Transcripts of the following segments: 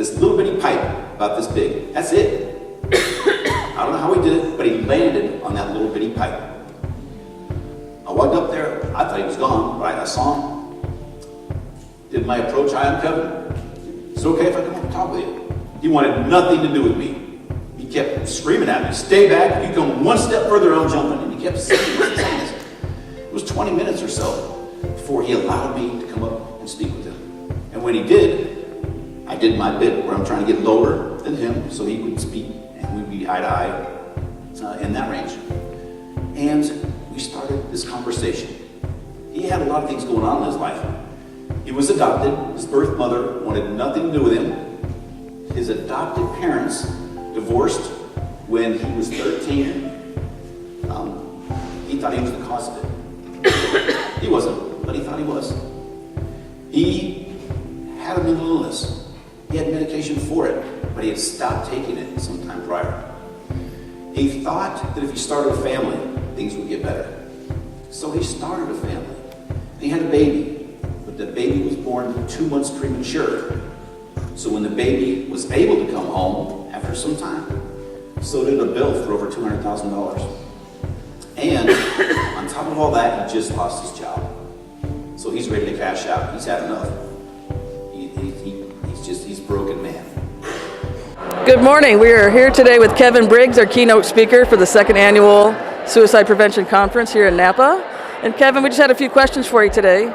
this little bitty pipe about this big. That's it. I don't know how he did it, but he landed on that little bitty pipe. I walked up there. I thought he was gone, right? I saw him. Did my approach. Hi, I'm Kevin. Is it okay if I come up and talk with you? He wanted nothing to do with me. He kept screaming at me, stay back. If you come one step further, I'm jumping. And he kept saying this. It was 20 minutes or so before he allowed me to come up and speak with him. And when he did, I did my bit where I'm trying to get lower than him so he would speak and we'd be eye to eye in that range. And we started this conversation. He had a lot of things going on in his life. He was adopted. His birth mother wanted nothing to do with him. His adopted parents divorced when he was 13. He thought he was the cause of it. He wasn't, but he thought he was. He had a mental illness. He had medication for it, but he had stopped taking it sometime prior. He thought that if he started a family, things would get better. So he started a family. He had a baby, but the baby was born 2 months premature. So when the baby was able to come home after some time, so did a bill for over $200,000. And on top of all that, he just lost his job. So he's ready to cash out. He's had enough. He's a broken man. Good morning. We are here today with Kevin Briggs, our keynote speaker for the second annual Suicide Prevention Conference here in Napa. And Kevin, we just had a few questions for you today.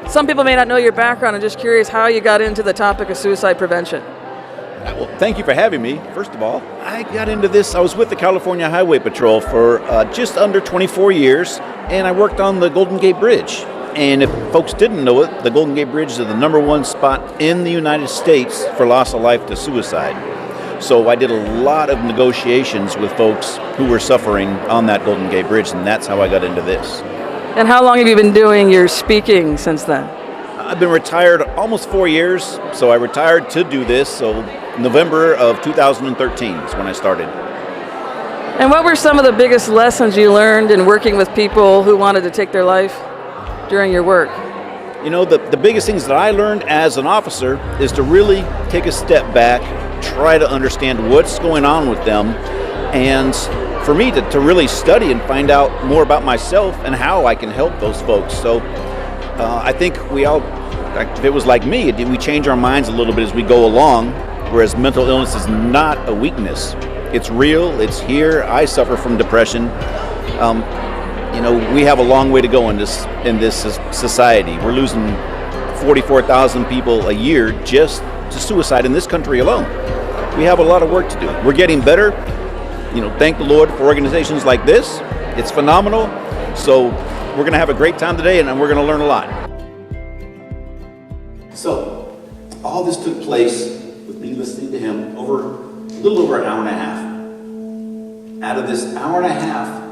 Some people may not know your background. I'm just curious how you got into the topic of suicide prevention. Well, thank you for having me. First of all, I got into this, I was with the California Highway Patrol for just under 24 years, and I worked on the Golden Gate Bridge. And if folks didn't know it, the Golden Gate Bridge is the #1 spot in the United States for loss of life to suicide. So I did a lot of negotiations with folks who were suffering on that Golden Gate Bridge, and that's how I got into this. And how long have you been doing your speaking since then? I've been retired almost 4 years, so I retired to do this, so November of 2013 is when I started. And what were some of the biggest lessons you learned in working with people who wanted to take their life during your work? You know, the biggest things that I learned as an officer is to really take a step back, try to understand what's going on with them, and for me to really study and find out more about myself and how I can help those folks. So I think we all, if it was like me, we change our minds a little bit as we go along, whereas mental illness is not a weakness. It's real, it's here. I suffer from depression. You know, we have a long way to go in this society. We're losing 44,000 people a year just to suicide in this country alone. We have a lot of work to do. We're getting better. You know, thank the Lord for organizations like this. It's phenomenal. So we're going to have a great time today, and we're going to learn a lot. So all this took place with me listening to him over a little over an hour and a half. Out of this hour and a half,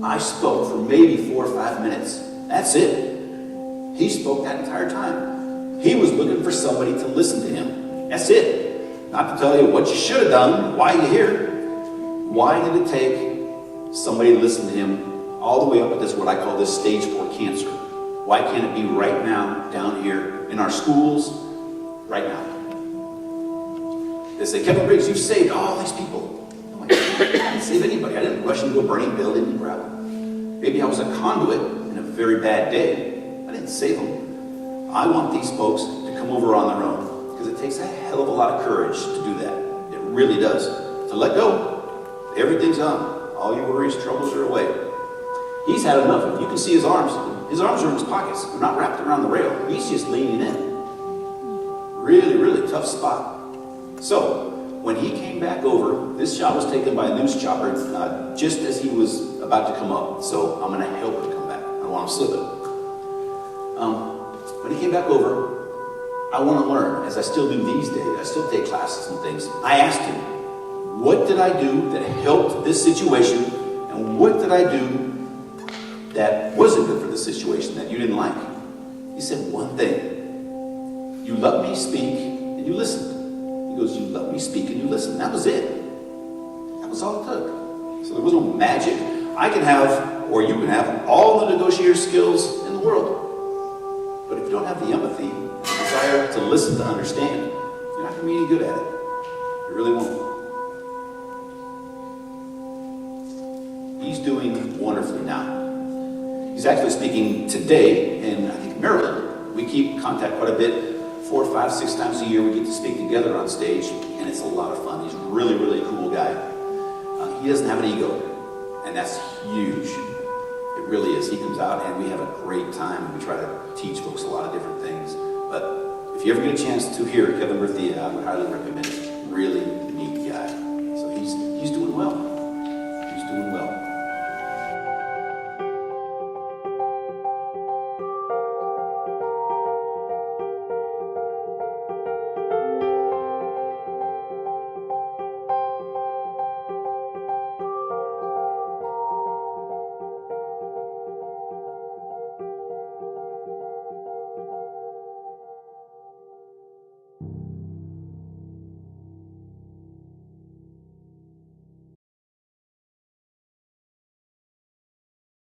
I spoke for maybe 4 or 5 minutes. That's it. He spoke that entire time. He was looking for somebody to listen to him. That's it. Not to tell you what you should have done, why you're here. Why did it take somebody to listen to him all the way up at this, what I call this stage 4 cancer? Why can't it be right now, down here, in our schools, right now? They say, Kevin Briggs, you've saved all these people. No, I didn't save anybody. I didn't rush into a burning building and grab them. Maybe I was a conduit in a very bad day. I didn't save them. I want these folks to come over on their own, because it takes a hell of a lot of courage to do that. It really does. To let go. Everything's on. All your worries, troubles are away. He's had enough. You can see his arms. His arms are in his pockets. They're not wrapped around the rail. He's just leaning in. Really, really tough spot. So, when he came back over, this shot was taken by a news chopper just as he was about to come up. So, I'm going to help him come back. I don't want him slipping. When he came back over, I want to learn, as I still do these days. I still take classes and things. I asked him, what did I do that helped this situation, and what did I do that wasn't good for the situation that you didn't like? He said one thing. You let me speak and you listened. He goes, you let me speak and you listened. That was it. That was all it took. So there was no magic. I can have, or you can have, all the negotiator skills in the world. But if you don't have the empathy, the desire to listen, to understand, gonna be any good at it. It really won't. He's doing wonderfully now. He's actually speaking today in, I think, Maryland. We keep contact quite a bit. 4, 5, 6 times a year we get to speak together on stage, and it's a lot of fun. He's really, really a cool guy. He doesn't have an ego, and that's huge. It really is. He comes out and we have a great time, and we try to teach folks a lot of different things. But if you ever get a chance to hear Kevin Berthia, I would highly recommend it. Really neat guy. So he's doing well.